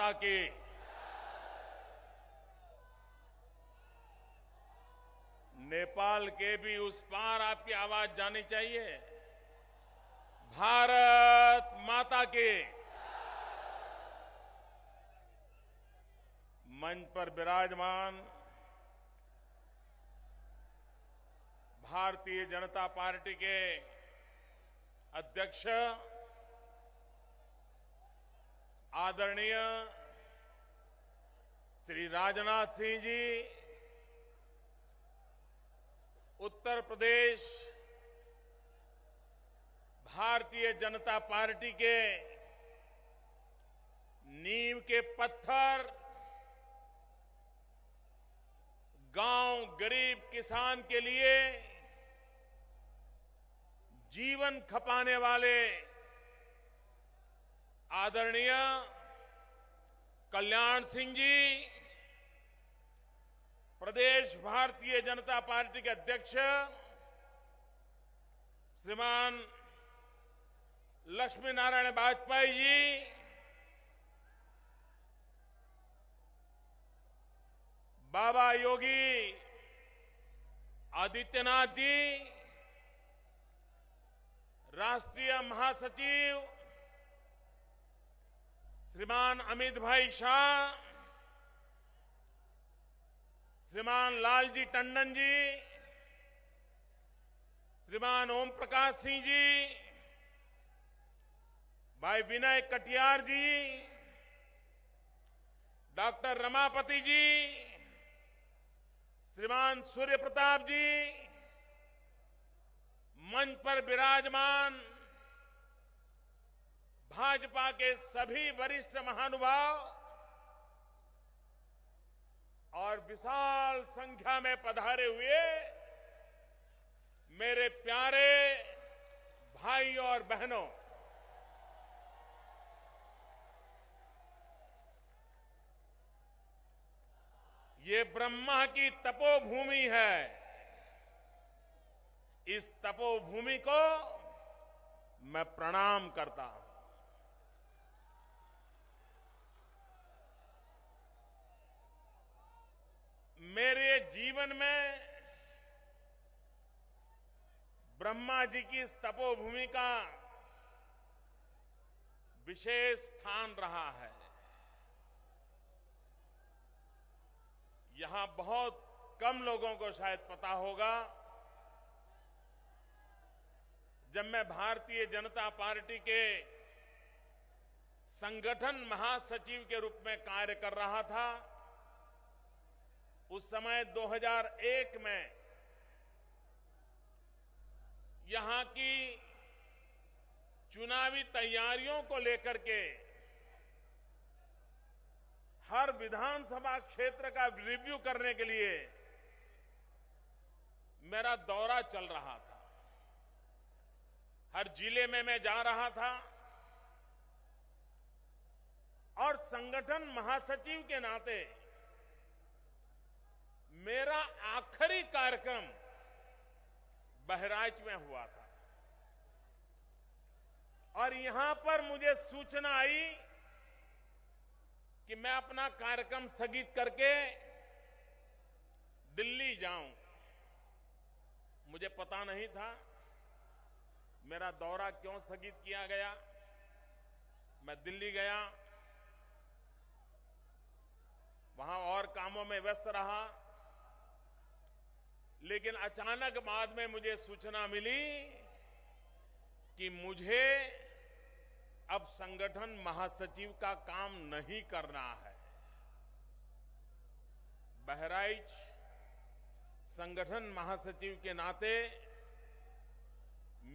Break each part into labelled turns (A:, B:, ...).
A: माता की। नेपाल के भी उस पार आपकी आवाज जानी चाहिए। भारत माता की। मंच पर विराजमान भारतीय जनता पार्टी के अध्यक्ष आदरणीय श्री राजनाथ सिंह जी, उत्तर प्रदेश भारतीय जनता पार्टी के नींव के पत्थर, गांव गरीब किसान के लिए जीवन खपाने वाले आदरणीय कल्याण सिंह जी, प्रदेश भारतीय जनता पार्टी के अध्यक्ष श्रीमान लक्ष्मी नारायण वाजपेयी जी, बाबा योगी आदित्यनाथ जी, राष्ट्रीय महासचिव श्रीमान अमित भाई शाह, श्रीमान लालजी टंडन जी, श्रीमान ओम प्रकाश सिंह जी, भाई विनय कटियार जी, डॉक्टर रमापति जी, श्रीमान सूर्य प्रताप जी, मंच पर विराजमान भाजपा के सभी वरिष्ठ महानुभाव और विशाल संख्या में पधारे हुए मेरे प्यारे भाइयों और बहनों, ये ब्रह्मा की तपोभूमि है। इस तपोभूमि को मैं प्रणाम करता हूं। मेरे जीवन में ब्रह्मा जी की इस तपोभूमि का विशेष स्थान रहा है। यहां बहुत कम लोगों को शायद पता होगा, जब मैं भारतीय जनता पार्टी के संगठन महासचिव के रूप में कार्य कर रहा था, उस समय 2001 में यहां की चुनावी तैयारियों को लेकर के हर विधानसभा क्षेत्र का रिव्यू करने के लिए मेरा दौरा चल रहा था। हर जिले में मैं जा रहा था और संगठन महासचिव के नाते मेरा आखिरी कार्यक्रम बहराइच में हुआ था और यहां पर मुझे सूचना आई कि मैं अपना कार्यक्रम स्थगित करके दिल्ली जाऊं। मुझे पता नहीं था मेरा दौरा क्यों स्थगित किया गया। मैं दिल्ली गया, वहां और कामों में व्यस्त रहा, लेकिन अचानक बाद में मुझे सूचना मिली कि मुझे अब संगठन महासचिव का काम नहीं करना है। बहराइच संगठन महासचिव के नाते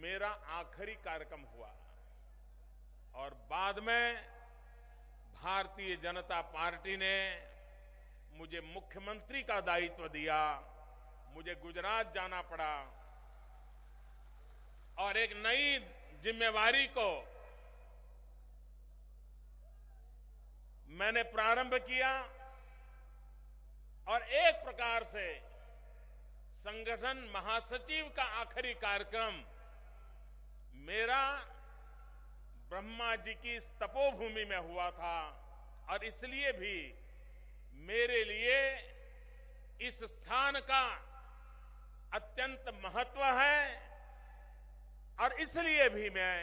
A: मेरा आखिरी कार्यक्रम हुआ और बाद में भारतीय जनता पार्टी ने मुझे मुख्यमंत्री का दायित्व दिया। मुझे गुजरात जाना पड़ा और एक नई जिम्मेवारी को मैंने प्रारंभ किया और एक प्रकार से संगठन महासचिव का आखिरी कार्यक्रम मेरा ब्रह्मा जी की इस तपोभूमि में हुआ था और इसलिए भी मेरे लिए इस स्थान का अत्यंत महत्व है और इसलिए भी मैं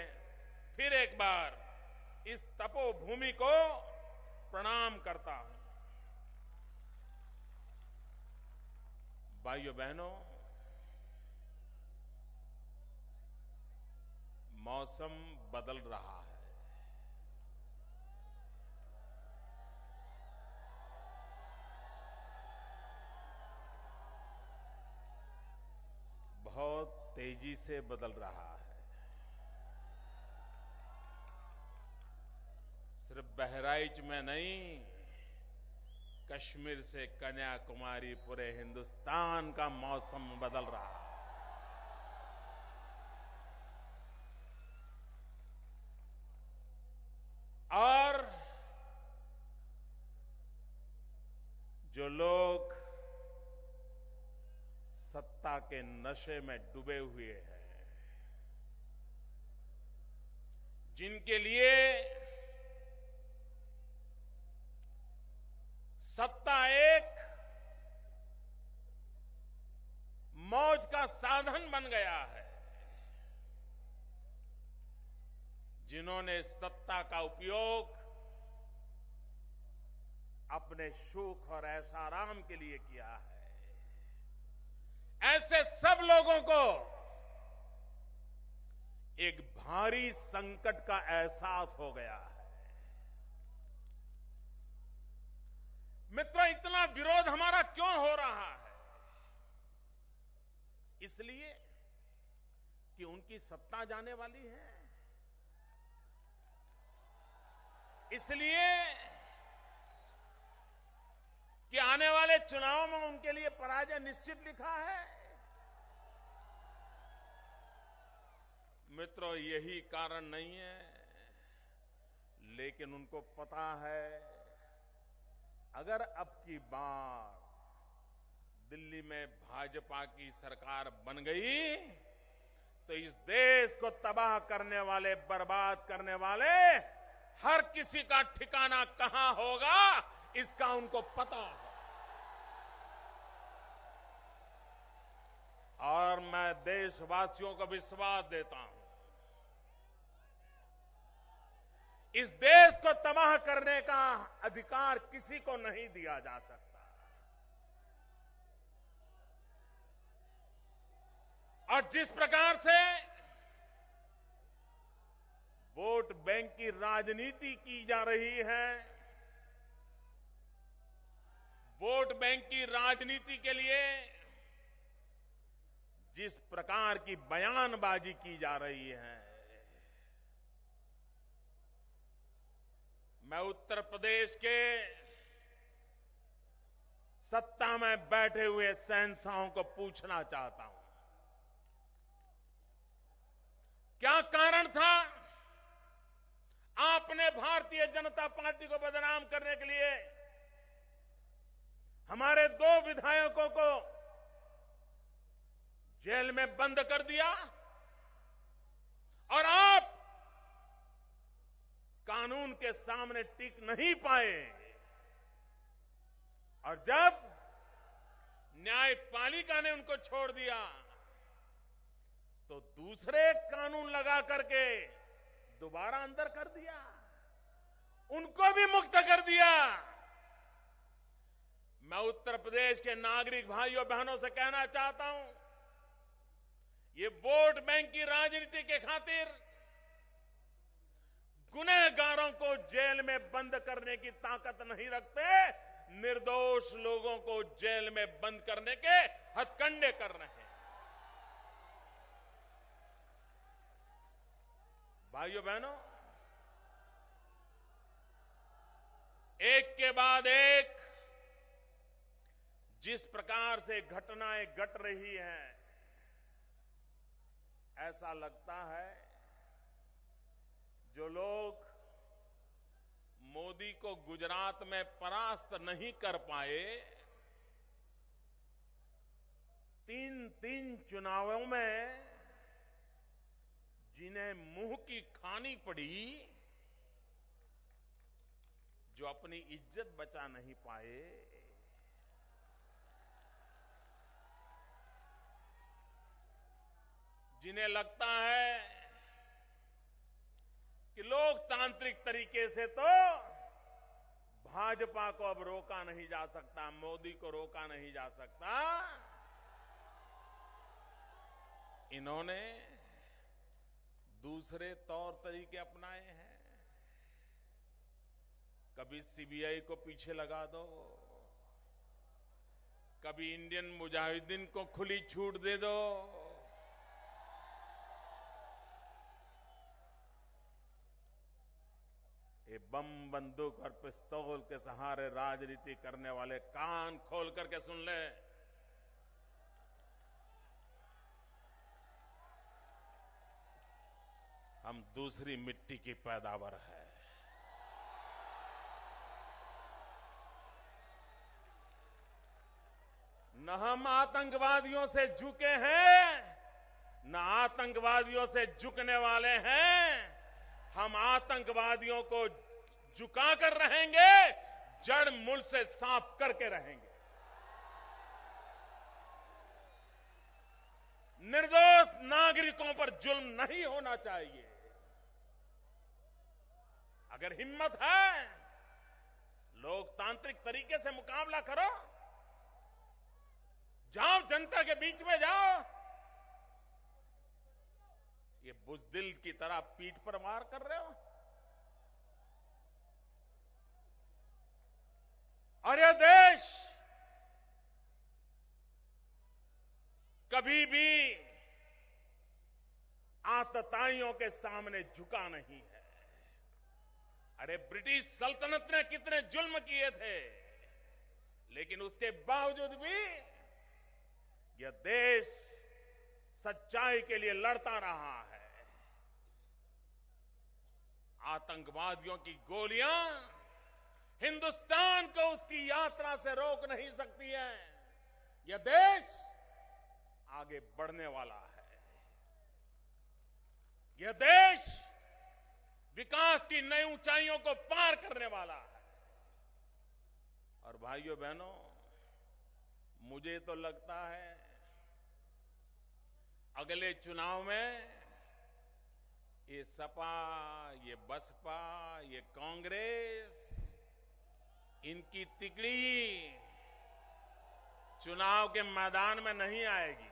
A: फिर एक बार इस तपोभूमि को प्रणाम करता हूं। भाइयों बहनों, मौसम बदल रहा है। बहुत तेजी से बदल रहा है। सिर्फ बहराइच में नहीं, कश्मीर से कन्याकुमारी पूरे हिंदुस्तान का मौसम बदल रहा है। और जो लोग सत्ता के नशे में डूबे हुए हैं, जिनके लिए सत्ता एक मौज का साधन बन गया है, जिन्होंने सत्ता का उपयोग अपने सुख और ऐशाराम के लिए किया है, ऐसे सब लोगों को एक भारी संकट का एहसास हो गया है। मित्रों, इतना विरोध हमारा क्यों हो रहा है? इसलिए कि उनकी सत्ता जाने वाली है, इसलिए कि आने वाले चुनाव में उनके लिए पराजय निश्चित लिखा है। मित्रों, यही कारण नहीं है, लेकिन उनको पता है अगर अब की बार दिल्ली में भाजपा की सरकार बन गई तो इस देश को तबाह करने वाले, बर्बाद करने वाले हर किसी का ठिकाना कहां होगा, इसका उनको पता है। और मैं देशवासियों को विश्वास देता हूं, इस देश को तबाह करने का अधिकार किसी को नहीं दिया जा सकता। और जिस प्रकार से वोट बैंक की राजनीति की जा रही है, वोट बैंक की राजनीति के लिए जिस प्रकार की बयानबाजी की जा रही है, मैं उत्तर प्रदेश के सत्ता में बैठे हुए शहंशाहों को पूछना चाहता हूं, क्या कारण था आपने भारतीय जनता पार्टी को बदनाम करने के लिए हमारे 2 विधायकों को जेल में बंद कर दिया और आप कानून के सामने टिक नहीं पाए? और जब न्यायपालिका ने उनको छोड़ दिया तो दूसरे कानून लगा करके दोबारा अंदर कर दिया, उनको भी मुक्त कर दिया। मैं उत्तर प्रदेश के नागरिक भाइयों बहनों से कहना चाहता हूं, ये वोट बैंक की राजनीति के खातिर गुनहगारों को जेल में बंद करने की ताकत नहीं रखते, निर्दोष लोगों को जेल में बंद करने के हथकंडे कर रहे हैं। भाइयों बहनों, एक के बाद एक जिस प्रकार से घटनाएं घट रही हैं, ऐसा लगता है जो लोग मोदी को गुजरात में परास्त नहीं कर पाए, 3 चुनावों में जिन्हें मुंह की खानी पड़ी, जो जो अपनी इज्जत बचा नहीं पाए, जिन्हें लगता है कि लोकतांत्रिक तरीके से तो भाजपा को अब रोका नहीं जा सकता, मोदी को रोका नहीं जा सकता, इन्होंने दूसरे तौर तरीके अपनाए हैं। कभी सीबीआई को पीछे लगा दो, कभी इंडियन मुजाहिदीन को खुली छूट दे दो, ये बम बंदूक और पिस्तौल के सहारे राजनीति करने वाले कान खोल करके सुन ले। हम दूसरी मिट्टी की पैदावार है। न हम आतंकवादियों से झुके हैं, न आतंकवादियों से झुकने वाले हैं। हम आतंकवादियों को झुकाकर रहेंगे, जड़ मूल से साफ करके रहेंगे। निर्दोष नागरिकों पर जुल्म नहीं होना चाहिए। अगर हिम्मत है, लोकतांत्रिक तरीके से मुकाबला करो, जाओ जनता के बीच में जाओ। ये बुजदिल की तरह पीठ पर वार कर रहे हो। और यह देश कभी भी आतताइयों के सामने झुका नहीं है। अरे ब्रिटिश सल्तनत ने कितने जुल्म किए थे, लेकिन उसके बावजूद भी यह देश सच्चाई के लिए लड़ता रहा है। आतंकवादियों की गोलियां हिंदुस्तान को उसकी यात्रा से रोक नहीं सकती है। यह देश आगे बढ़ने वाला है। यह देश विकास की नई ऊंचाइयों को पार करने वाला है। और भाइयों बहनों, मुझे तो लगता है अगले चुनाव में ये सपा, ये बसपा, ये कांग्रेस, इनकी तिकड़ी चुनाव के मैदान में नहीं आएगी।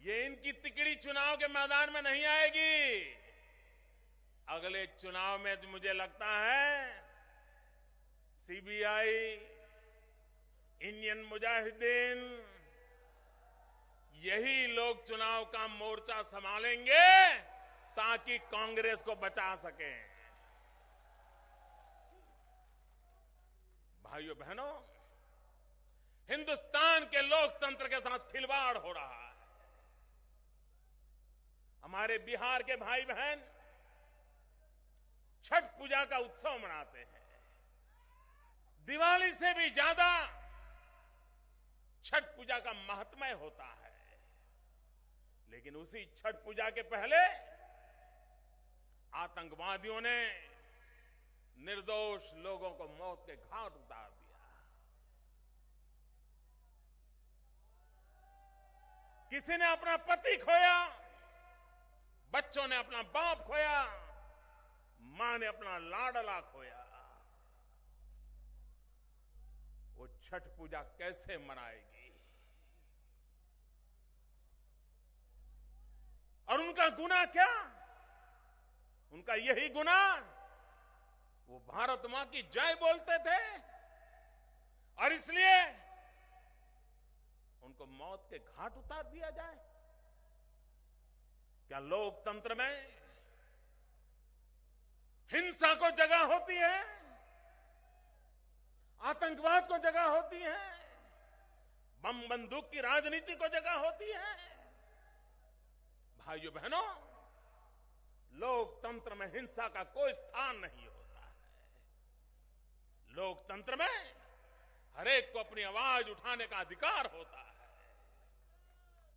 A: ये इनकी तिकड़ी चुनाव के मैदान में नहीं आएगी। अगले चुनाव में मुझे लगता है सीबीआई, इंडियन मुजाहिदीन, यही लोग चुनाव का मोर्चा संभालेंगे ताकि कांग्रेस को बचा सकें। भाइयों बहनों, हिंदुस्तान के लोकतंत्र के साथ खिलवाड़ हो रहा है। हमारे बिहार के भाई बहन छठ पूजा का उत्सव मनाते हैं। दिवाली से भी ज्यादा छठ पूजा का महात्म्य होता है। लेकिन उसी छठ पूजा के पहले आतंकवादियों ने निर्दोष लोगों को मौत के घाट उतार दिया। किसी ने अपना पति खोया, बच्चों ने अपना बाप खोया, मां ने अपना लाडला खोया। वो छठ पूजा कैसे मनाएगी? और उनका गुनाह क्या? उनका यही गुनाह, वो भारत मां की जय बोलते थे और इसलिए उनको मौत के घाट उतार दिया जाए। क्या लोकतंत्र में हिंसा को जगह होती है? आतंकवाद को जगह होती है? बम बंदूक की राजनीति को जगह होती है? भाइयों बहनों, लोकतंत्र में हिंसा का कोई स्थान नहीं होता है। लोकतंत्र में हरेक को अपनी आवाज उठाने का अधिकार होता है।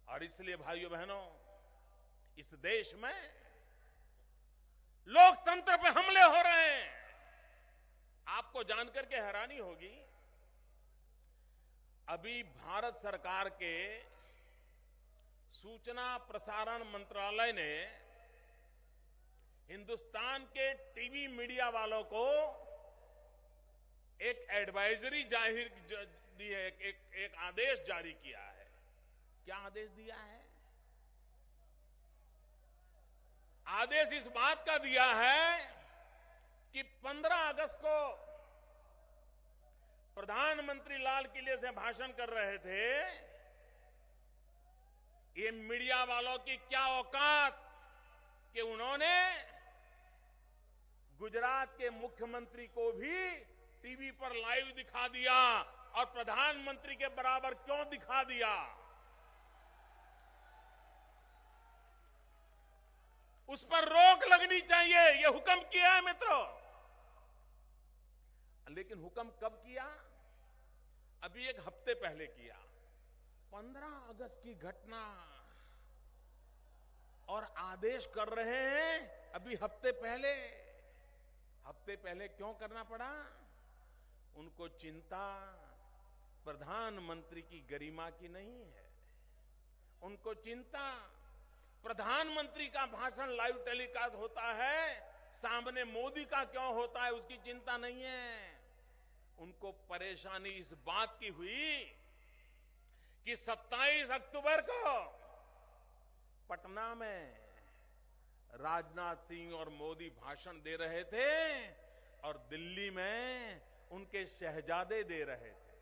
A: और इसलिए भाइयों बहनों, इस देश में लोकतंत्र जानकर के हैरानी होगी, अभी भारत सरकार के सूचना प्रसारण मंत्रालय ने हिंदुस्तान के टीवी मीडिया वालों को एक एडवाइजरी जाहिर दी है, एक आदेश जारी किया है। क्या आदेश दिया है? आदेश इस बात का दिया है कि 15 अगस्त को प्रधानमंत्री लाल किले से भाषण कर रहे थे, ये मीडिया वालों की क्या औकात कि उन्होंने गुजरात के मुख्यमंत्री को भी टीवी पर लाइव दिखा दिया और प्रधानमंत्री के बराबर क्यों दिखा दिया? उस पर रोक लगनी चाहिए, यह हुक्म किया है मित्रों। लेकिन हुक्म कब किया? अभी एक हफ्ते पहले किया। 15 अगस्त की घटना और आदेश कर रहे हैं अभी हफ्ते पहले। हफ्ते पहले क्यों करना पड़ा? उनको चिंता प्रधानमंत्री की गरिमा की नहीं है। उनको चिंता प्रधानमंत्री का भाषण लाइव टेलीकास्ट होता है, सामने मोदी का क्यों होता है, उसकी चिंता नहीं है। उनको परेशानी इस बात की हुई कि 27 अक्टूबर को पटना में राजनाथ सिंह और मोदी भाषण दे रहे थे और दिल्ली में उनके शहजादे दे रहे थे।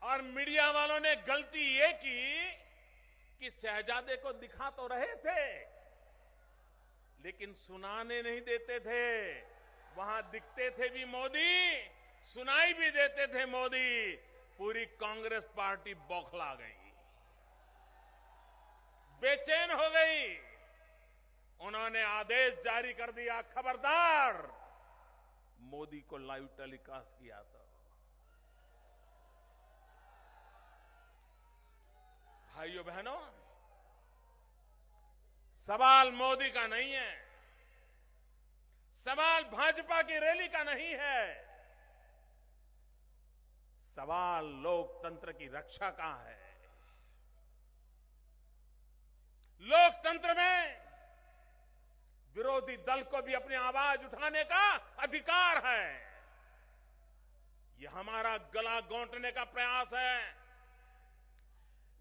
A: और मीडिया वालों ने गलती ये की कि शहजादे को दिखा तो रहे थे लेकिन सुनाने नहीं देते थे। वहां दिखते थे भी मोदी, सुनाई भी देते थे मोदी। पूरी कांग्रेस पार्टी बौखला गई, बेचैन हो गई। उन्होंने आदेश जारी कर दिया, खबरदार मोदी को लाइव टेलीकास्ट किया तो। भाइयों बहनों, सवाल मोदी का नहीं है, सवाल भाजपा की रैली का नहीं है, सवाल लोकतंत्र की रक्षा का है। लोकतंत्र में विरोधी दल को भी अपनी आवाज उठाने का अधिकार है। यह हमारा गला घोंटने का प्रयास है,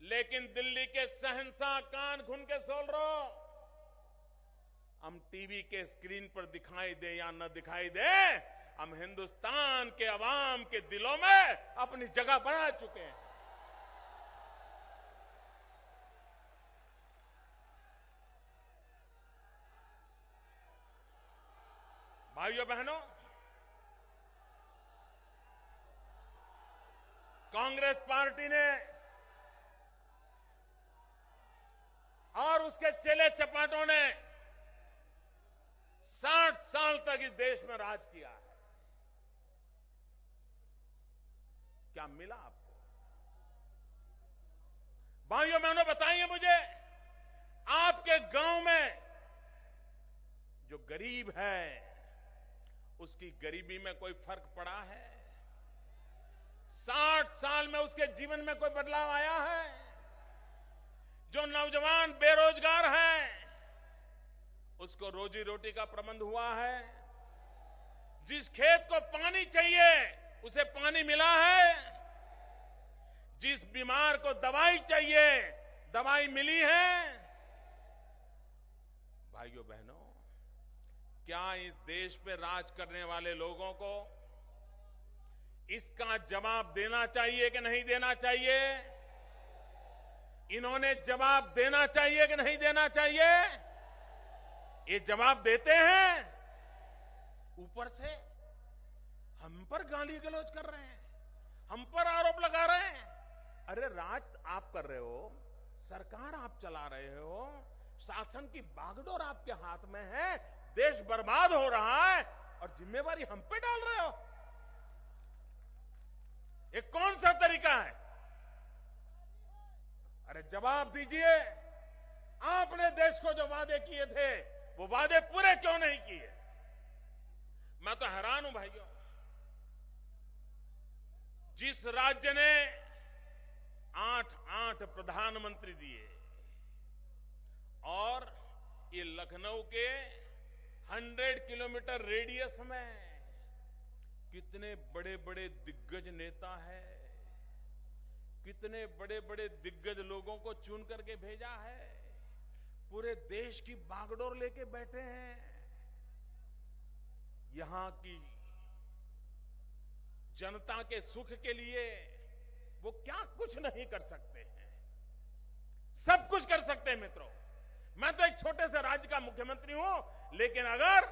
A: लेकिन दिल्ली के शहंशाह कान खुन के सोल रहो। हम टीवी के स्क्रीन पर दिखाई दे या न दिखाई दे, हम हिंदुस्तान के अवाम के दिलों में अपनी जगह बना चुके हैं। भाइयों बहनों, कांग्रेस पार्टी ने और उसके चेले चपाटों ने 60 साल तक इस देश में राज किया है। क्या मिला आपको? भाइयों बहनों, बताइए मुझे, आपके गांव में जो गरीब है उसकी गरीबी में कोई फर्क पड़ा है? 60 साल में उसके जीवन में कोई बदलाव आया है? जो नौजवान बेरोजगार है उसको रोजी रोटी का प्रबंध हुआ है? जिस खेत को पानी चाहिए उसे पानी मिला है? जिस बीमार को दवाई चाहिए दवाई मिली है? भाइयों बहनों, क्या इस देश पे राज करने वाले लोगों को इसका जवाब देना चाहिए कि नहीं देना चाहिए? इन्होंने जवाब देना चाहिए कि नहीं देना चाहिए? ये जवाब देते हैं? ऊपर से हम पर गाली गलौज कर रहे हैं, हम पर आरोप लगा रहे हैं। अरे राज आप कर रहे हो, सरकार आप चला रहे हो, शासन की बागडोर आपके हाथ में है, देश बर्बाद हो रहा है और जिम्मेवारी हम पे डाल रहे हो। ये कौन सा तरीका है? अरे जवाब दीजिए। आपने देश को जो वादे किए थे वो वादे पूरे क्यों नहीं किए? मैं तो हैरान हूं भाइयों, जिस राज्य ने 8 प्रधानमंत्री दिए और ये लखनऊ के 100 किलोमीटर रेडियस में कितने बड़े बड़े दिग्गज नेता है, कितने बड़े बड़े दिग्गज लोगों को चुन करके भेजा है, पूरे देश की बागडोर लेके बैठे हैं। यहां की जनता के सुख के लिए वो क्या कुछ नहीं कर सकते हैं, सब कुछ कर सकते हैं मित्रों। मैं तो एक छोटे से राज्य का मुख्यमंत्री हूं, लेकिन अगर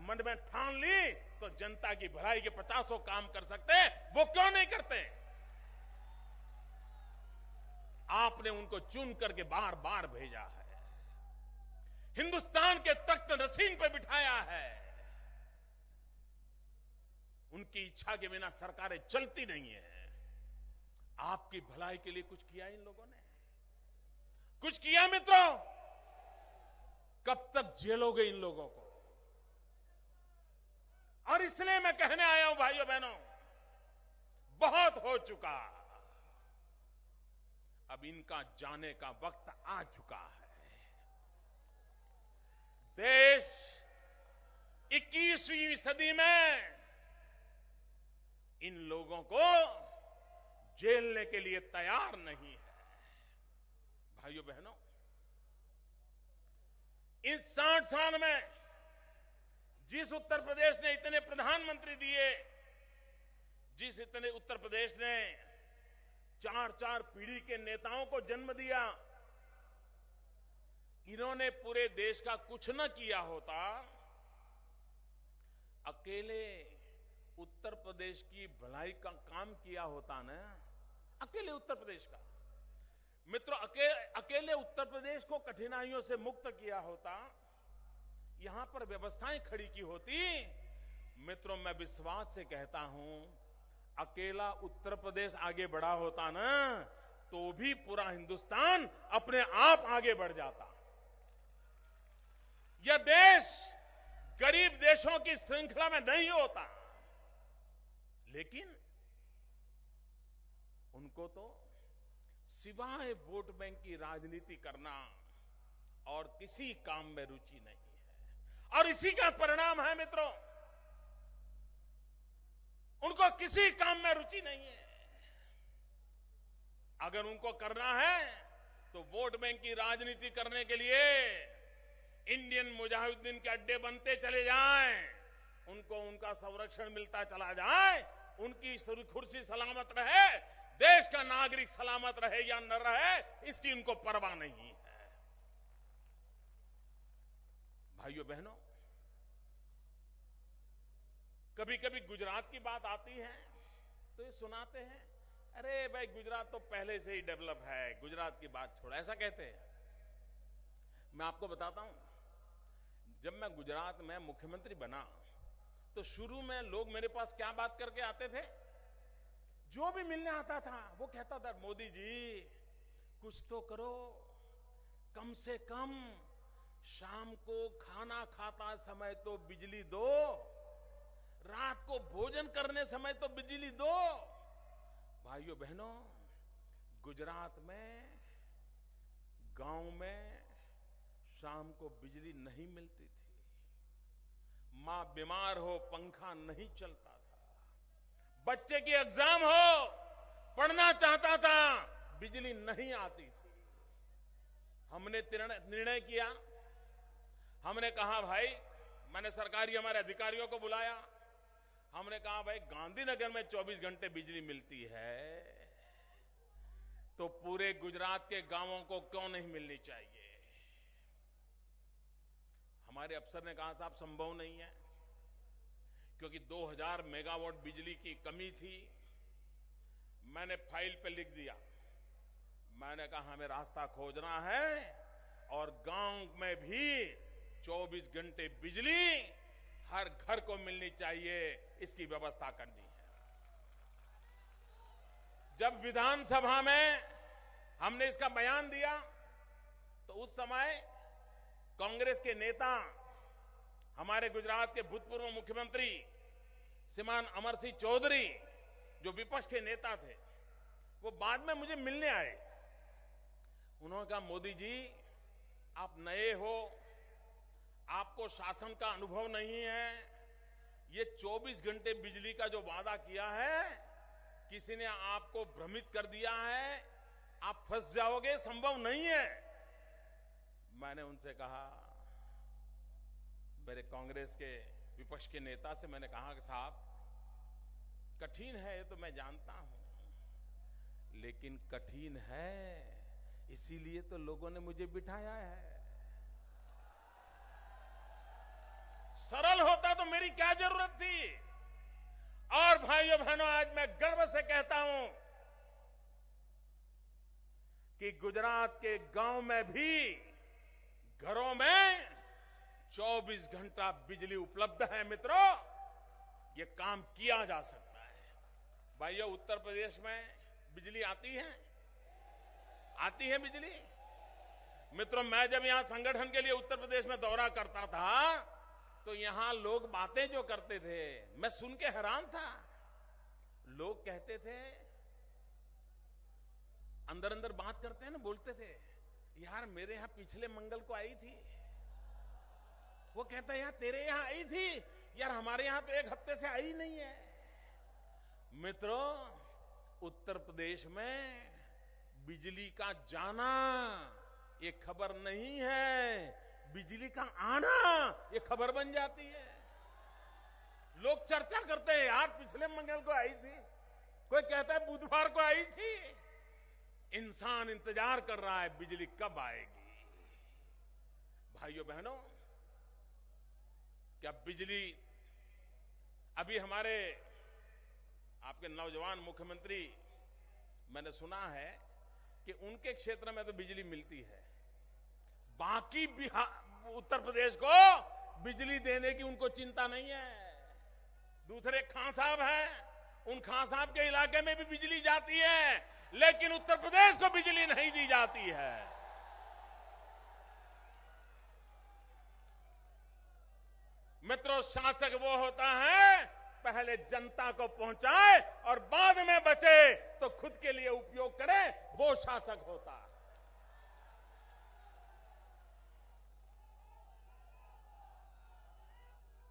A: मन में ठान ली तो जनता की भलाई के 50 काम कर सकते हैं, वो क्यों नहीं करते? आपने उनको चुन करके बार बार भेजा है, हिंदुस्तान के तख्त नशीन पे बिठाया है। उनकी इच्छा के बिना सरकारें चलती नहीं है। आपकी भलाई के लिए कुछ किया इन लोगों ने? कुछ किया मित्रों? कब तक झेलोगे इन लोगों को? और इसलिए मैं कहने आया हूं भाइयों बहनों, बहुत हो चुका, अब इनका जाने का वक्त आ चुका है। देश 21वीं सदी में इन लोगों को झेलने के लिए तैयार नहीं है। भाइयों बहनों, इन 60 साल में जिस उत्तर प्रदेश ने इतने प्रधानमंत्री दिए, जिस इतने उत्तर प्रदेश ने 4 पीढ़ी के नेताओं को जन्म दिया, इन्होंने पूरे देश का कुछ न किया होता, अकेले उत्तर प्रदेश की भलाई का काम किया होता ना, अकेले उत्तर प्रदेश का। मित्रों, अकेले उत्तर प्रदेश को कठिनाइयों से मुक्त किया होता, यहां पर व्यवस्थाएं खड़ी की होती, मित्रों मैं विश्वास से कहता हूं, अकेला उत्तर प्रदेश आगे बढ़ा होता ना, तो भी पूरा हिंदुस्तान अपने आप आगे बढ़ जाता। यह देश गरीब देशों की श्रृंखला में नहीं होता, लेकिन उनको तो सिवाय वोट बैंक की राजनीति करना और किसी काम में रुचि नहीं है। और इसी का परिणाम है मित्रों, उनको किसी काम में रुचि नहीं है। अगर उनको करना है तो वोट बैंक की राजनीति करने के लिए इंडियन मुजाहिदीन के अड्डे बनते चले जाएं, उनको उनका संरक्षण मिलता चला जाए, उनकी कुर्सी सलामत रहे, देश का नागरिक सलामत रहे या न रहे, इसकी उनको परवाह नहीं है। भाइयों बहनों, कभी कभी गुजरात की बात आती है तो ये सुनाते हैं, अरे भाई गुजरात तो पहले से ही डेवलप है, गुजरात की बात छोड़ो, ऐसा कहते हैं। मैं आपको बताता हूं, जब मैं गुजरात में मुख्यमंत्री बना तो शुरू में लोग मेरे पास क्या बात करके आते थे, जो भी मिलने आता था वो कहता था, मोदी जी कुछ तो करो, कम से कम शाम को खाना खाता समय तो बिजली दो, रात को भोजन करने समय तो बिजली दो। भाइयों बहनों, गुजरात में गांव में शाम को बिजली नहीं मिलती थी, मां बीमार हो पंखा नहीं चलता था, बच्चे की एग्जाम हो पढ़ना चाहता था, बिजली नहीं आती थी। हमने निर्णय किया, हमने कहा भाई, मैंने सरकारी हमारे अधिकारियों को बुलाया, हमने कहा भाई गांधीनगर में 24 घंटे बिजली मिलती है तो पूरे गुजरात के गांवों को क्यों नहीं मिलनी चाहिए? हमारे अफसर ने कहा साहब संभव नहीं है, क्योंकि 2000 मेगावाट बिजली की कमी थी। मैंने फाइल पे लिख दिया, मैंने कहा हमें रास्ता खोजना है और गांव में भी 24 घंटे बिजली हर घर को मिलनी चाहिए, इसकी व्यवस्था करनी है। जब विधानसभा में हमने इसका बयान दिया तो उस समय कांग्रेस के नेता, हमारे गुजरात के भूतपूर्व मुख्यमंत्री श्रीमान अमर सिंह चौधरी जो विपक्ष के नेता थे, वो बाद में मुझे मिलने आए। उन्होंने कहा, मोदी जी आप नए हो, आपको शासन का अनुभव नहीं है, ये 24 घंटे बिजली का जो वादा किया है किसी ने आपको भ्रमित कर दिया है, आप फंस जाओगे, संभव नहीं है। मैंने उनसे कहा, मेरे कांग्रेस के विपक्ष के नेता से मैंने कहा कि साहब कठिन है, ये तो मैं जानता हूं, लेकिन कठिन है इसीलिए तो लोगों ने मुझे बिठाया है। सरल होता तो मेरी क्या जरूरत थी। और भाइयों बहनों, आज मैं गर्व से कहता हूं कि गुजरात के गांव में भी घरों में 24 घंटा बिजली उपलब्ध है। मित्रों, ये काम किया जा सकता है। भाइयों, उत्तर प्रदेश में बिजली आती है, आती है बिजली। मित्रों, मैं जब यहां संगठन के लिए उत्तर प्रदेश में दौरा करता था तो यहां लोग बातें जो करते थे मैं सुन के हैरान था। लोग कहते थे, अंदर अंदर बात करते हैं ना, बोलते थे, यार मेरे यहां पिछले मंगल को आई थी। वो कहता है, यार तेरे यहां आई थी, यार हमारे यहां तो एक हफ्ते से आई नहीं है। मित्रों, उत्तर प्रदेश में बिजली का जाना ये खबर नहीं है, बिजली का आना ये खबर बन जाती है। लोग चर्चा करते हैं, यार पिछले मंगल को आई थी, कोई कहता है बुधवार को आई थी। इंसान इंतजार कर रहा है बिजली कब आएगी। भाइयों बहनों, क्या बिजली, अभी हमारे आपके नौजवान मुख्यमंत्री, मैंने सुना है कि उनके क्षेत्र में तो बिजली मिलती है, बाकी उत्तर प्रदेश को बिजली देने की उनको चिंता नहीं है। दूसरे खां साहब हैं, उन खां साहब के इलाके में भी बिजली जाती है, लेकिन उत्तर प्रदेश को बिजली नहीं दी जाती है। मित्रों, शासक वो होता है पहले जनता को पहुंचाए और बाद में बचे तो खुद के लिए उपयोग करे, वो शासक होता है।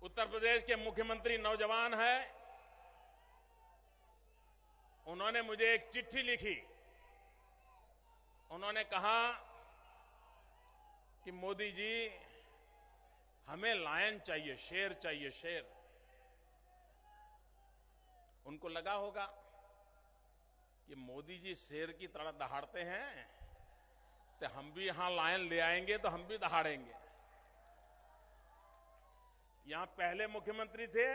A: उत्तर प्रदेश के मुख्यमंत्री नौजवान हैं, उन्होंने मुझे एक चिट्ठी लिखी। उन्होंने कहा कि मोदी जी हमें लायन चाहिए, शेर चाहिए, शेर। उनको लगा होगा कि मोदी जी शेर की तरह दहाड़ते हैं, तो हम भी यहां लायन ले आएंगे तो हम भी दहाड़ेंगे। यहां पहले मुख्यमंत्री थे,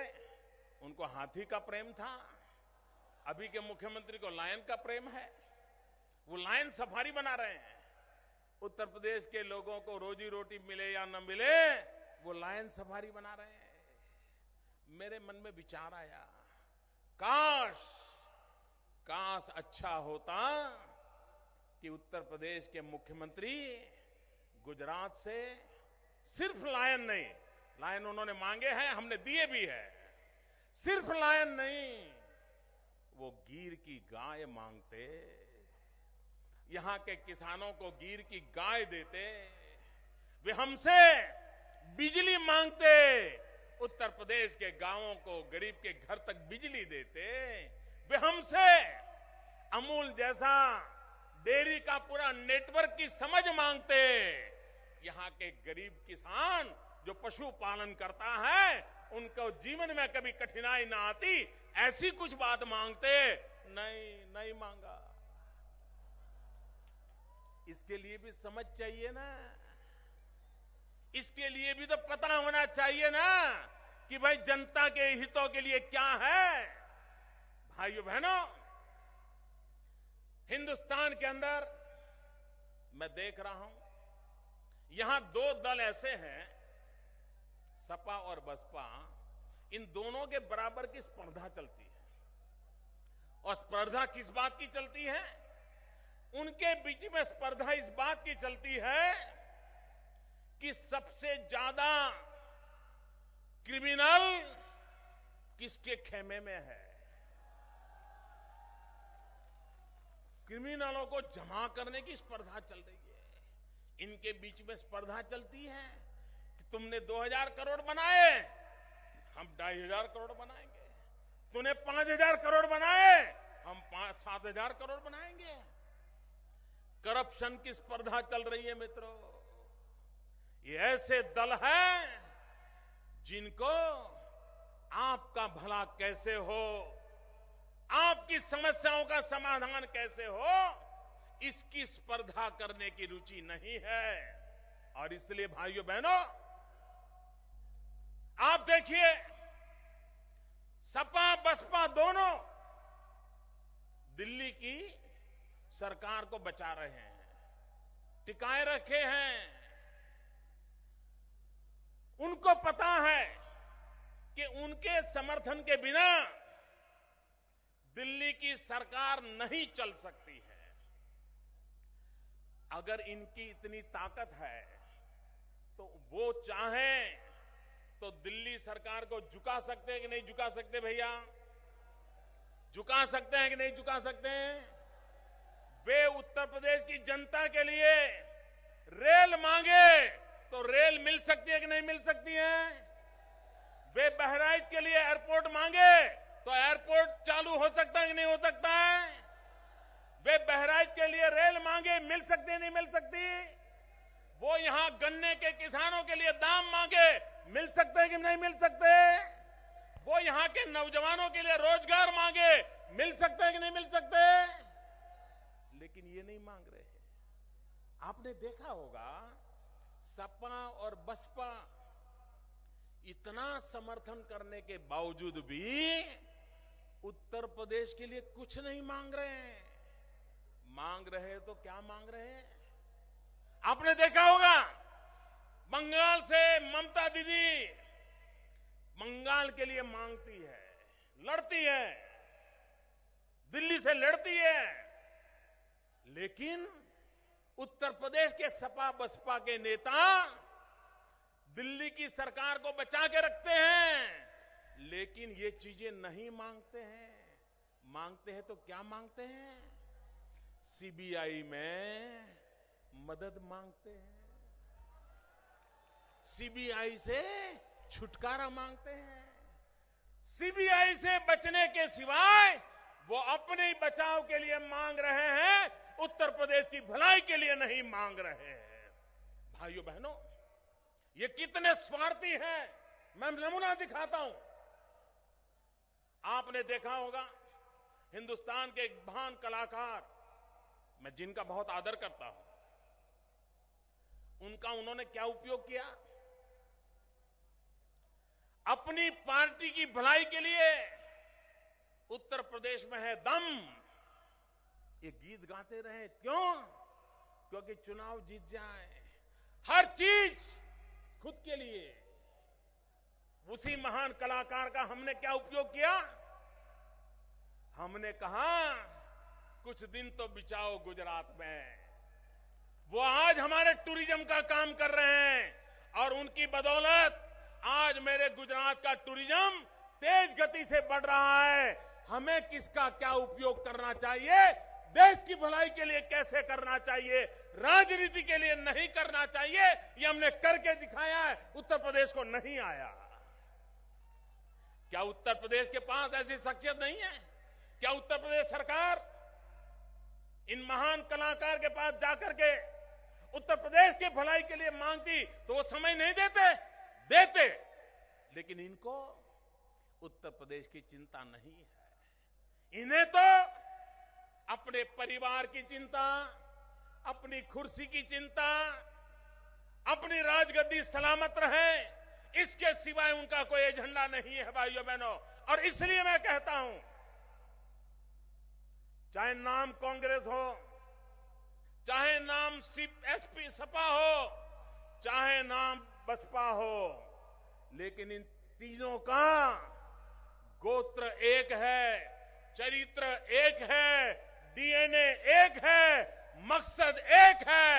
A: उनको हाथी का प्रेम था, अभी के मुख्यमंत्री को लायन का प्रेम है, वो लायन सफारी बना रहे हैं। उत्तर प्रदेश के लोगों को रोजी रोटी मिले या न मिले, वो लायन सफारी बना रहे हैं। मेरे मन में विचार आया, काश अच्छा होता कि उत्तर प्रदेश के मुख्यमंत्री गुजरात से सिर्फ लायन नहीं, लायन उन्होंने मांगे हैं, हमने दिए भी है, सिर्फ लायन नहीं, वो गिर की गाय मांगते, यहां के किसानों को गिर की गाय देते, वे हमसे बिजली मांगते, उत्तर प्रदेश के गांवों को, गरीब के घर तक बिजली देते, वे हमसे अमूल जैसा डेयरी का पूरा नेटवर्क की समझ मांगते, यहां के गरीब किसान जो पशुपालन करता है उनको जीवन में कभी कठिनाई ना आती, ऐसी कुछ बात मांगते, नहीं मांगा। इसके लिए भी समझ चाहिए ना, इसके लिए भी तो पता होना चाहिए ना कि भाई जनता के हितों के लिए क्या है। भाइयों बहनों, हिंदुस्तान के अंदर मैं देख रहा हूं, यहां दो दल ऐसे हैं, सपा और बसपा, इन दोनों के बराबर की स्पर्धा चलती है। और स्पर्धा किस बात की चलती है? उनके बीच में स्पर्धा इस बात की चलती है कि सबसे ज्यादा क्रिमिनल किसके खेमे में है। क्रिमिनलों को जमा करने की स्पर्धा चल रही है। इनके बीच में स्पर्धा चलती है कि तुमने 2000 करोड़ बनाए, हम 2500 करोड़ बनाएंगे। तूने 5000 करोड़ बनाए, हम 7,000 करोड़ बनाएंगे। करप्शन की स्पर्धा चल रही है मित्रों। ये ऐसे दल हैं जिनको आपका भला कैसे हो, आपकी समस्याओं का समाधान कैसे हो, इसकी स्पर्धा करने की रुचि नहीं है। और इसलिए भाइयों बहनों, आप देखिए, सपा बसपा दोनों दिल्ली की सरकार को बचा रहे हैं, टिकाए रखे हैं। उनको पता है कि उनके समर्थन के बिना दिल्ली की सरकार नहीं चल सकती है। अगर इनकी इतनी ताकत है तो वो चाहें तो दिल्ली सरकार को झुका सकते हैं कि नहीं झुका सकते भैया? झुका सकते हैं कि नहीं झुका सकते हैं? वे उत्तर प्रदेश की जनता के लिए रेल मांगे तो रेल मिल सकती है कि नहीं मिल सकती है? वे बहराइच के लिए एयरपोर्ट मांगे तो एयरपोर्ट चालू हो सकता है कि नहीं हो सकता है? वे बहराइच के लिए रेल मांगे, मिल सकती है नहीं मिल सकती? वो यहां गन्ने के किसानों के लिए दाम मांगे, मिल सकते हैं कि नहीं मिल सकते? वो यहां के नौजवानों के लिए रोजगार मांगे, मिल सकते हैं कि नहीं मिल सकते? लेकिन ये नहीं मांग रहे हैं। आपने देखा होगा, सपा और बसपा इतना समर्थन करने के बावजूद भी उत्तर प्रदेश के लिए कुछ नहीं मांग रहे हैं। मांग रहे तो क्या मांग रहे हैं? आपने देखा होगा, बंगाल से ममता दीदी बंगाल के लिए मांगती है, लड़ती है, दिल्ली से लड़ती है, लेकिन उत्तर प्रदेश के सपा बसपा के नेता दिल्ली की सरकार को बचा के रखते हैं, लेकिन ये चीजें नहीं मांगते हैं। मांगते हैं तो क्या मांगते हैं? सीबीआई में मदद मांगते हैं, सीबीआई से छुटकारा मांगते हैं। सीबीआई से बचने के सिवाय वो अपने बचाव के लिए मांग रहे हैं, उत्तर प्रदेश की भलाई के लिए नहीं मांग रहे हैं। भाइयों बहनों, ये कितने स्वार्थी हैं, मैं नमूना दिखाता हूं। आपने देखा होगा, हिंदुस्तान के एक महान कलाकार, मैं जिनका बहुत आदर करता हूं, उनका उन्होंने क्या उपयोग किया? अपनी पार्टी की भलाई के लिए उत्तर प्रदेश में है दम, ये गीत गाते रहे। क्यों? क्योंकि चुनाव जीत जाए, हर चीज खुद के लिए। उसी महान कलाकार का हमने क्या उपयोग किया? हमने कहा कुछ दिन तो बिताओ गुजरात में। वो आज हमारे टूरिज्म का काम कर रहे हैं और उनकी बदौलत आज मेरे गुजरात का टूरिज्म तेज गति से बढ़ रहा है। हमें किसका क्या उपयोग करना चाहिए, देश की भलाई के लिए कैसे करना चाहिए, राजनीति के लिए नहीं करना चाहिए, ये हमने करके दिखाया है। उत्तर प्रदेश को नहीं आया। क्या उत्तर प्रदेश के पास ऐसी शख्सियत नहीं है? क्या उत्तर प्रदेश सरकार इन महान कलाकार के पास जाकर के उत्तर प्रदेश के भलाई के लिए मांगती तो वो समय नहीं देते, लेकिन इनको उत्तर प्रदेश की चिंता नहीं है। इन्हें तो अपने परिवार की चिंता, अपनी कुर्सी की चिंता, अपनी राजगद्दी सलामत रहे, इसके सिवाय उनका कोई एजेंडा नहीं है भाइयों बहनों। और इसलिए मैं कहता हूं, चाहे नाम कांग्रेस हो, चाहे नाम एसपी सपा हो, चाहे नाम बसपा हो, लेकिन इन तीनों का गोत्र एक है, चरित्र एक है, डीएनए एक है, मकसद एक है।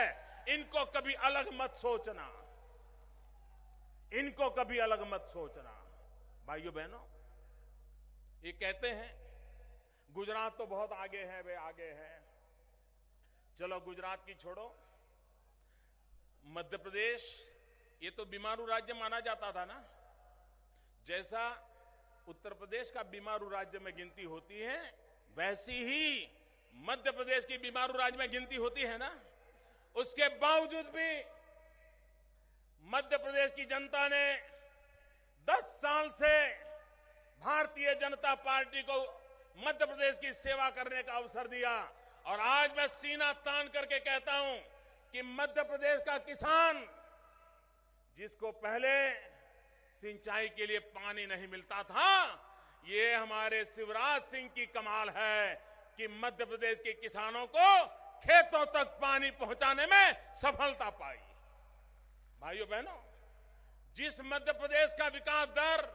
A: इनको कभी अलग मत सोचना, इनको कभी अलग मत सोचना। भाइयों बहनों, ये कहते हैं गुजरात तो बहुत आगे है, वे आगे है। चलो गुजरात की छोड़ो, मध्य प्रदेश ये तो बीमारू राज्य माना जाता था ना। जैसा उत्तर प्रदेश का बीमारू राज्य में गिनती होती है, वैसी ही मध्य प्रदेश की बीमारू राज्य में गिनती होती है ना। उसके बावजूद भी मध्य प्रदेश की जनता ने 10 साल से भारतीय जनता पार्टी को मध्य प्रदेश की सेवा करने का अवसर दिया। और आज मैं सीना तान करके कहता हूं कि मध्य प्रदेश का किसान, जिसको पहले सिंचाई के लिए पानी नहीं मिलता था, ये हमारे शिवराज सिंह की कमाल है कि मध्य प्रदेश के किसानों को खेतों तक पानी पहुंचाने में सफलता पाई। भाइयों बहनों, जिस मध्य प्रदेश का विकास दर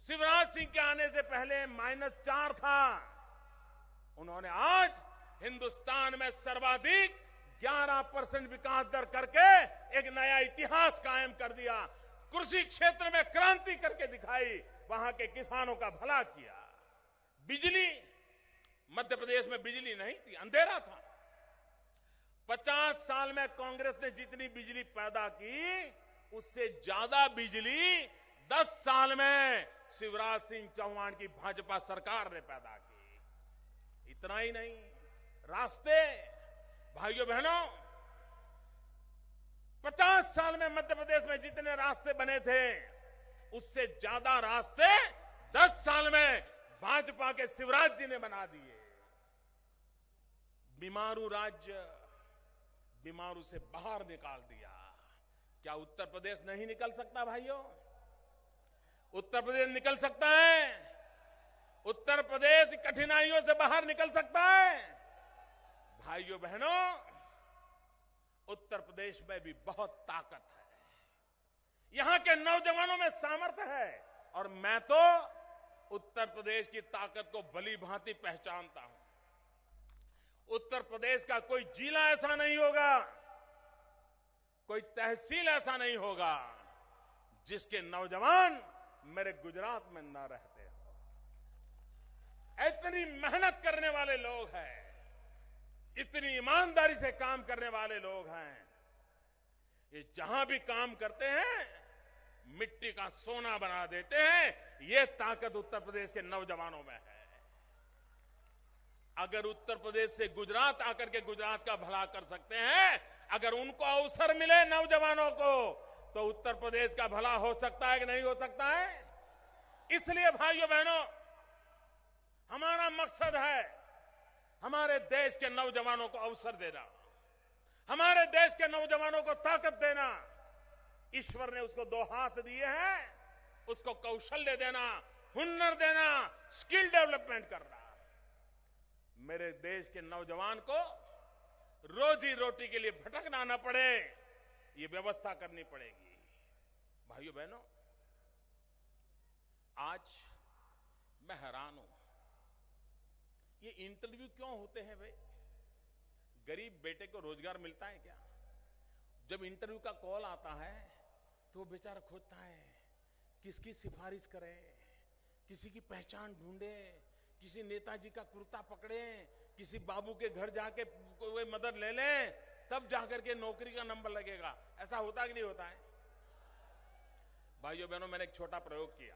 A: शिवराज सिंह के आने से पहले -4 था, उन्होंने आज हिंदुस्तान में सर्वाधिक 11% विकास दर करके एक नया इतिहास कायम कर दिया। कृषि क्षेत्र में क्रांति करके दिखाई, वहां के किसानों का भला किया। बिजली, मध्य प्रदेश में बिजली नहीं थी, अंधेरा था। 50 साल में कांग्रेस ने जितनी बिजली पैदा की, उससे ज्यादा बिजली 10 साल में शिवराज सिंह चौहान की भाजपा सरकार ने पैदा की। इतना ही नहीं, रास्ते, भाइयों बहनों, 50 साल में मध्य प्रदेश में जितने रास्ते बने थे, उससे ज्यादा रास्ते 10 साल में भाजपा के शिवराज जी ने बना दिए। बीमारू राज्य, बीमारू से बाहर निकाल दिया। क्या उत्तर प्रदेश नहीं निकल सकता भाइयों? उत्तर प्रदेश निकल सकता है। उत्तर प्रदेश कठिनाइयों से बाहर निकल सकता है। भाइयों बहनों, उत्तर प्रदेश में भी बहुत ताकत है। यहां के नौजवानों में सामर्थ्य है। और मैं तो उत्तर प्रदेश की ताकत को भली भांति पहचानता हूं। उत्तर प्रदेश का कोई जिला ऐसा नहीं होगा, कोई तहसील ऐसा नहीं होगा, जिसके नौजवान मेरे गुजरात में न रहते हो। इतनी मेहनत करने वाले लोग हैं, इतनी ईमानदारी से काम करने वाले लोग हैं। ये जहां भी काम करते हैं, मिट्टी का सोना बना देते हैं। ये ताकत उत्तर प्रदेश के नौजवानों में है। अगर उत्तर प्रदेश से गुजरात आकर के गुजरात का भला कर सकते हैं, अगर उनको अवसर मिले नौजवानों को, तो उत्तर प्रदेश का भला हो सकता है कि नहीं हो सकता है? इसलिए भाइयों बहनों, हमारा मकसद है हमारे देश के नौजवानों को अवसर देना, हमारे देश के नौजवानों को ताकत देना। ईश्वर ने उसको 2 हाथ दिए हैं, उसको कौशल्य देना, हुनर देना, स्किल डेवलपमेंट करना। मेरे देश के नौजवान को रोजी रोटी के लिए भटकना न पड़े, ये व्यवस्था करनी पड़ेगी। भाइयों बहनों, आज मैं हैरान हूं, ये इंटरव्यू क्यों होते हैं भाई? गरीब बेटे को रोजगार मिलता है क्या? जब इंटरव्यू का कॉल आता है तो वो बेचारा खोजता है किसकी सिफारिश करे, किसी की पहचान ढूंढे, किसी नेताजी का कुर्ता पकड़े, किसी बाबू के घर जाके कोई मदद ले ले, तब जाकर के नौकरी का नंबर लगेगा। ऐसा होता कि नहीं होता है? भाइयों बहनों, मैंने एक छोटा प्रयोग किया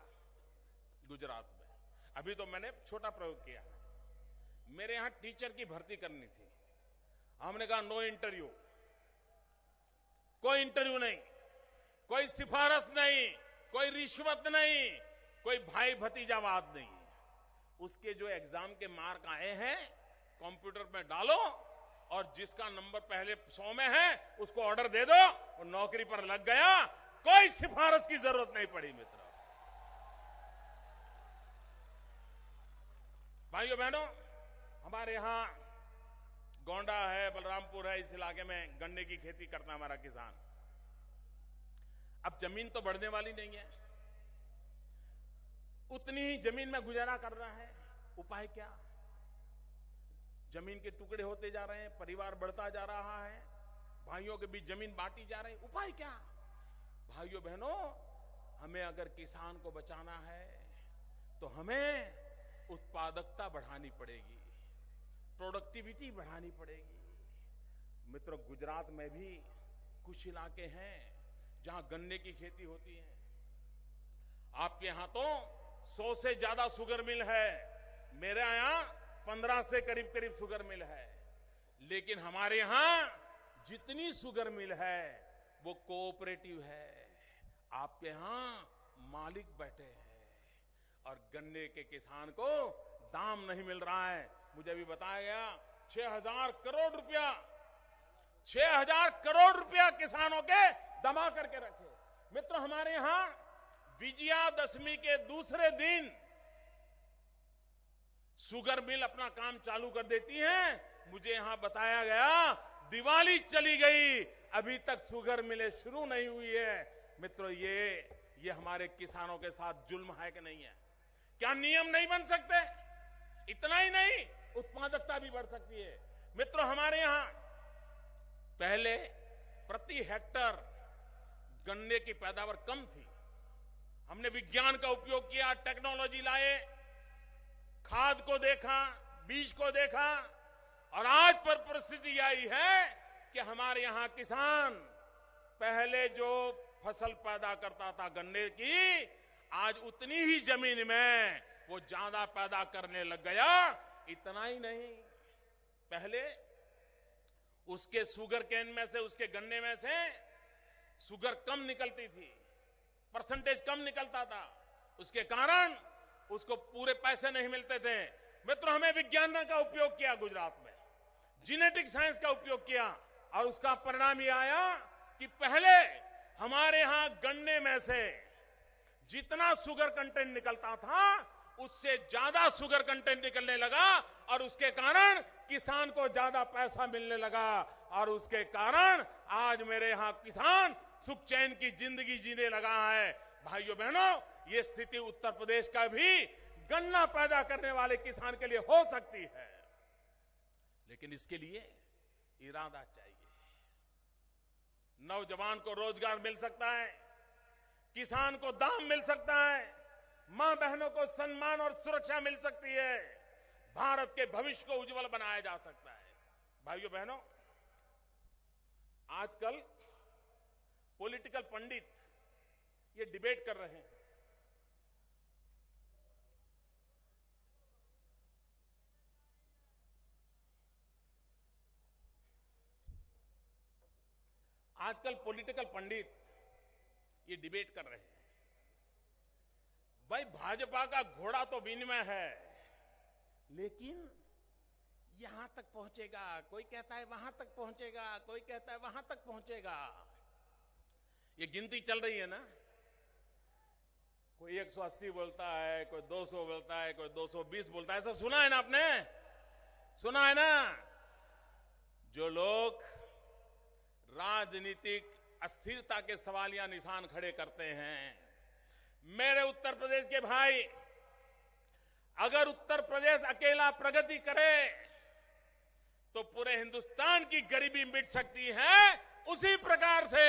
A: गुजरात में। अभी तो मैंने छोटा प्रयोग किया। मेरे यहां टीचर की भर्ती करनी थी। हमने कहा नो इंटरव्यू, कोई इंटरव्यू नहीं, कोई सिफारिश नहीं, कोई रिश्वत नहीं, कोई भाई भतीजावाद नहीं। उसके जो एग्जाम के मार्क आए हैं कंप्यूटर में डालो, और जिसका नंबर पहले 100 में है उसको ऑर्डर दे दो, और नौकरी पर लग गया। कोई सिफारिश की जरूरत नहीं पड़ी मित्र। भाइयों बहनों, हमारे यहां गोंडा है, बलरामपुर है, इस इलाके में गन्ने की खेती करता हमारा किसान। अब जमीन तो बढ़ने वाली नहीं है, उतनी ही जमीन में गुजारा कर रहा है। उपाय क्या? जमीन के टुकड़े होते जा रहे हैं, परिवार बढ़ता जा रहा है, भाइयों के बीच जमीन बांटी जा रही है। उपाय क्या? भाइयों बहनों, हमें अगर किसान को बचाना है तो हमें उत्पादकता बढ़ानी पड़ेगी, प्रोडक्टिविटी बढ़ानी पड़ेगी। मित्रों, गुजरात में भी कुछ इलाके हैं जहां गन्ने की खेती होती है। आपके यहां तो 100 से ज्यादा शुगर मिल है, मेरे यहां 15 से करीब करीब शुगर मिल है। लेकिन हमारे यहां जितनी शुगर मिल है वो कोऑपरेटिव है। आपके यहां मालिक बैठे हैं और गन्ने के किसान को दाम नहीं मिल रहा है। मुझे भी बताया गया 6,000 करोड़ रुपया 6,000 करोड़ रुपया किसानों के दमा करके रखे। मित्रों, हमारे यहां विजयादशमी के दूसरे दिन शुगर मिल अपना काम चालू कर देती हैं। मुझे यहां बताया गया दिवाली चली गई, अभी तक शुगर मिलें शुरू नहीं हुई है। मित्रों, ये हमारे किसानों के साथ जुल्म है कि नहीं है? क्या नियम नहीं बन सकते? इतना ही नहीं, उत्पादकता भी बढ़ सकती है। मित्रों, हमारे यहां पहले प्रति हेक्टर गन्ने की पैदावार कम थी। हमने विज्ञान का उपयोग किया, टेक्नोलॉजी लाए, खाद को देखा, बीज को देखा, और आज पर परिस्थिति आई है कि हमारे यहां किसान पहले जो फसल पैदा करता था गन्ने की, आज उतनी ही जमीन में वो ज्यादा पैदा करने लग गया। इतना ही नहीं, पहले उसके शुगर केन में से, उसके गन्ने में से शुगर कम निकलती थी, परसेंटेज कम निकलता था, उसके कारण उसको पूरे पैसे नहीं मिलते थे। मित्रों, हमें विज्ञान का उपयोग किया, गुजरात में जेनेटिक साइंस का उपयोग किया, और उसका परिणाम यह आया कि पहले हमारे यहां गन्ने में से जितना शुगर कंटेंट निकलता था उससे ज्यादा शुगर कंटेंट निकलने लगा, और उसके कारण किसान को ज्यादा पैसा मिलने लगा, और उसके कारण आज मेरे यहां किसान सुख चैन की जिंदगी जीने लगा है। भाइयों बहनों, ये स्थिति उत्तर प्रदेश का भी गन्ना पैदा करने वाले किसान के लिए हो सकती है, लेकिन इसके लिए इरादा चाहिए। नौजवान को रोजगार मिल सकता है, किसान को दाम मिल सकता है, मां बहनों को सम्मान और सुरक्षा मिल सकती है, भारत के भविष्य को उज्जवल बनाया जा सकता है। भाइयों बहनों, आजकल पॉलिटिकल पंडित ये डिबेट कर रहे हैं, आजकल पॉलिटिकल पंडित ये डिबेट कर रहे हैं, भाई भाजपा का घोड़ा तो विनिमय है, लेकिन यहां तक पहुंचेगा, कोई कहता है वहां तक पहुंचेगा, कोई कहता है वहां तक पहुंचेगा। ये गिनती चल रही है ना, कोई 180 बोलता है, कोई 200 बोलता है, कोई 220 बोलता है। ऐसा सुना है ना आपने? सुना है ना? जो लोग राजनीतिक अस्थिरता के सवालिया निशान खड़े करते हैं, मेरे उत्तर प्रदेश के भाई, अगर उत्तर प्रदेश अकेला प्रगति करे तो पूरे हिंदुस्तान की गरीबी मिट सकती है। उसी प्रकार से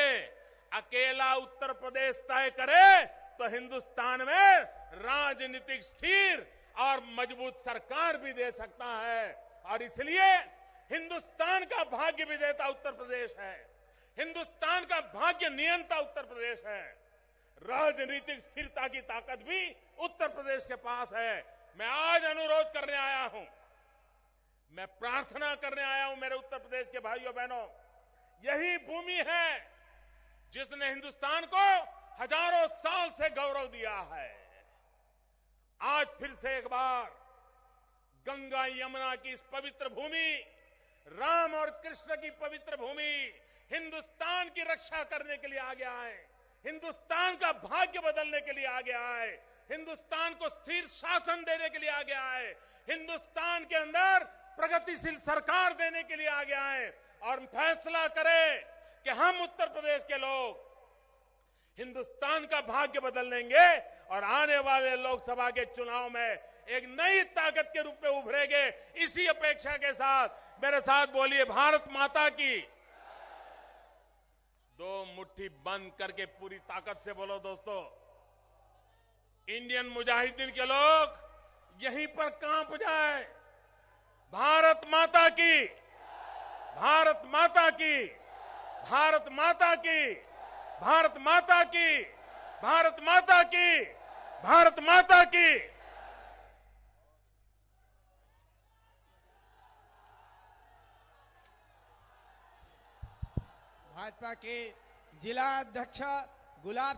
A: अकेला उत्तर प्रदेश तय करे तो हिंदुस्तान में राजनीतिक स्थिर और मजबूत सरकार भी दे सकता है। और इसलिए हिंदुस्तान का भाग्य विजेता उत्तर प्रदेश है, हिंदुस्तान का भाग्य नियंता उत्तर प्रदेश है, राजनीतिक स्थिरता की ताकत भी उत्तर प्रदेश के पास है। मैं आज अनुरोध करने आया हूं, मैं प्रार्थना करने आया हूं मेरे उत्तर प्रदेश के भाइयों बहनों, यही भूमि है जिसने हिंदुस्तान को हजारों साल से गौरव दिया है। आज फिर से एक बार गंगा यमुना की इस पवित्र भूमि, राम और कृष्ण की पवित्र भूमि हिंदुस्तान की रक्षा करने के लिए आगे आए, हिंदुस्तान का भाग्य बदलने के लिए आगे आए, हिंदुस्तान को स्थिर शासन देने के लिए आगे आए, हिंदुस्तान के अंदर प्रगतिशील सरकार देने के लिए आगे आए, और फैसला करें कि हम उत्तर प्रदेश के लोग हिंदुस्तान का भाग्य बदल देंगे और आने वाले लोकसभा के चुनाव में एक नई ताकत के रूप में उभरेंगे। इसी अपेक्षा के साथ मेरे साथ बोलिए, भारत माता की। दो मुट्ठी बंद करके पूरी ताकत से बोलो दोस्तों, इंडियन मुजाहिदीन के लोग यहीं पर कांप जाए। भारत माता की, भारत माता की, भारत माता की, भारत माता की, भारत माता की, भारत माता की।
B: भाजपा के जिला अध्यक्ष गुलाब